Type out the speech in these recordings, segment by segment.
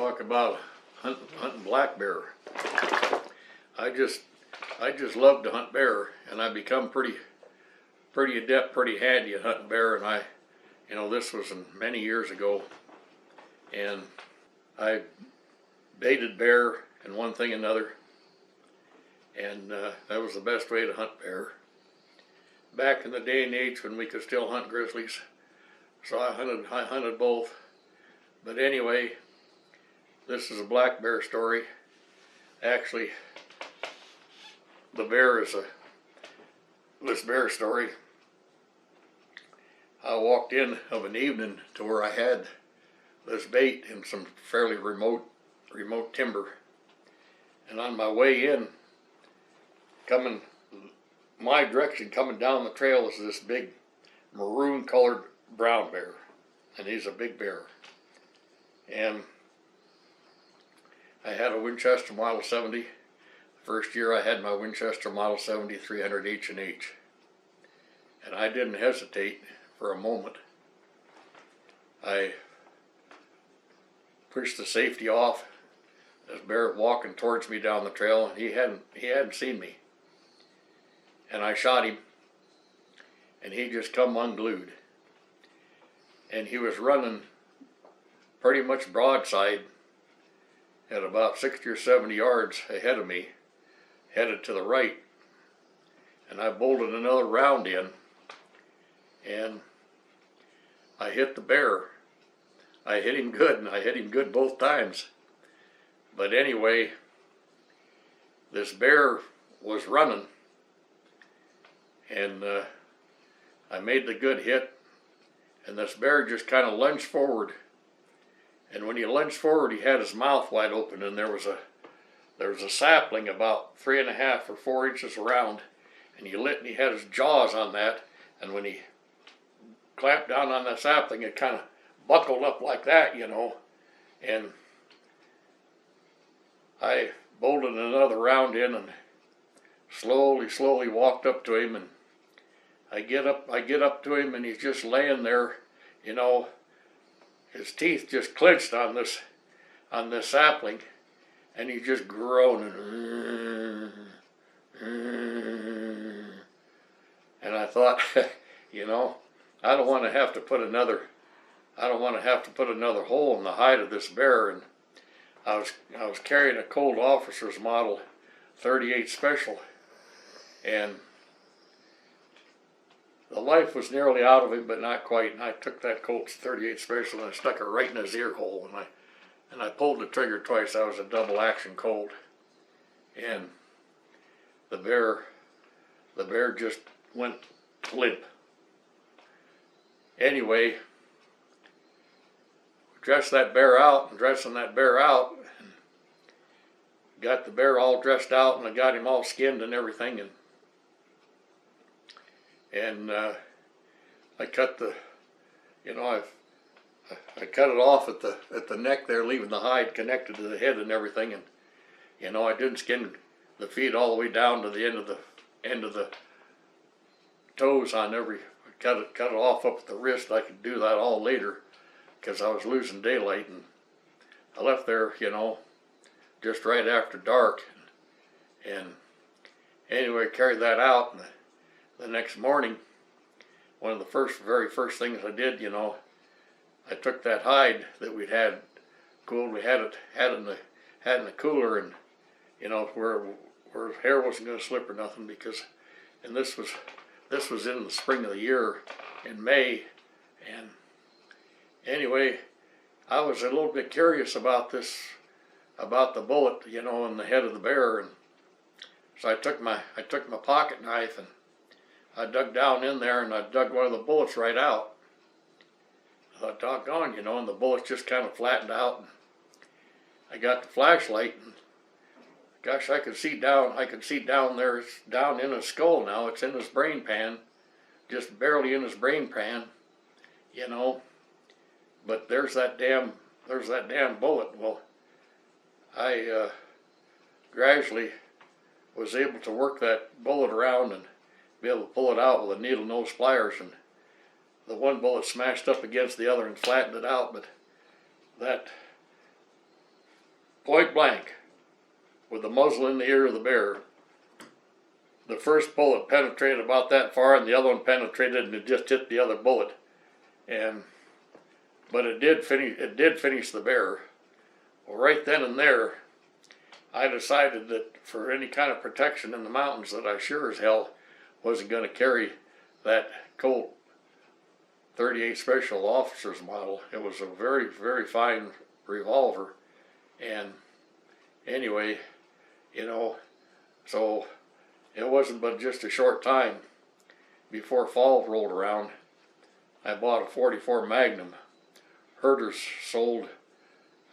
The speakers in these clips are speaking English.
talk about hunting black bear. I just love to hunt bear, and I become pretty adept, pretty handy at hunting bear. And this was many years ago, and I baited bear and one thing another, and that was the best way to hunt bear. Back in the day and age when we could still hunt grizzlies, so I hunted both. But anyway, this is a black bear story. Actually, this bear story. I walked in of an evening to where I had this bait in some fairly remote timber, and on my way in, coming my direction, coming down the trail, is this big maroon colored brown bear, and he's a big bear. And I had a Winchester Model 70. The first year I had my Winchester Model 70 300 H&H, and I didn't hesitate for a moment. I pushed the safety off. This bear walking towards me down the trail, and he hadn't seen me. And I shot him, and he just come unglued. And he was running pretty much broadside at about 60 or 70 yards ahead of me, headed to the right. And I bolted another round in, and I hit the bear. I hit him good, and I hit him good both times. But anyway, this bear was running, and I made the good hit, and this bear just kind of lunged forward. And when he lunged forward, he had his mouth wide open, and there was a sapling about 3.5 or 4 inches around, and he had his jaws on that, and when he clamped down on that sapling, it kind of buckled up like that, and I bolted another round in and slowly walked up to him, and I get up to him, and he's just laying there, his teeth just clenched on this sapling, and he's just groaning. And I thought, I don't want to have to put another hole in the hide of this bear. And I was carrying a Colt Officer's Model 38 Special, and the life was nearly out of him, but not quite. And I took that Colt's 38 Special and I stuck it right in his ear hole, and I pulled the trigger twice. That was a double action Colt, and the bear just went limp. Anyway, dressing that bear out, and got the bear all dressed out, and I got him all skinned and everything, and I cut I cut it off at the neck there, leaving the hide connected to the head and everything, and I didn't skin the feet all the way down to the end of the toes on every. Cut it off up at the wrist. I could do that all later because I was losing daylight, and I left there, just right after dark, and anyway, carried that out, and the next morning, one of the very first things I did, I took that hide that we'd had cooled. We had in the cooler, and where hair wasn't going to slip or nothing, and this was in the spring of the year, in May, and anyway, I was a little bit curious about the bullet, in the head of the bear, and so I took my pocket knife, and I dug down in there, and I dug one of the bullets right out. I thought, doggone, and the bullet just kind of flattened out, and I got the flashlight, and gosh, I could see down there. It's down in his skull now. It's in his brain pan, just barely in his brain pan, but there's that damn bullet. Well, I gradually was able to work that bullet around and be able to pull it out with a needle nose pliers, and the one bullet smashed up against the other and flattened it out, but point blank, with the muzzle in the ear of the bear. The first bullet penetrated about that far, and the other one penetrated, and it just hit the other bullet. But it did finish the bear. Well, right then and there, I decided that for any kind of protection in the mountains, that I sure as hell wasn't going to carry that Colt 38 Special Officers model. It was a very, very fine revolver. And anyway, so it wasn't but just a short time before fall rolled around. I bought a 44 Magnum. Herders sold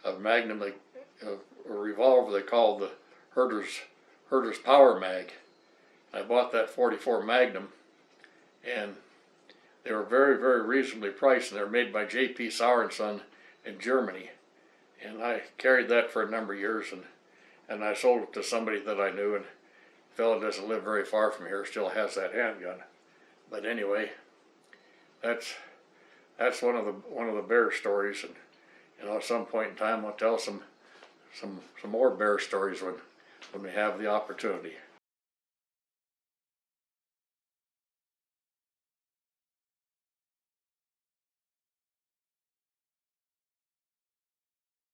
a Magnum, a revolver they called the Herders Power Mag. I bought that 44 Magnum, and they were very, very reasonably priced, and they were made by J.P. Sauer & Son in Germany. And I carried that for a number of years, and I sold it to somebody that I knew, and the fellow doesn't live very far from here, still has that handgun. But anyway, that's one of the bear stories, and at some point in time I'll tell some more bear stories when we have the opportunity.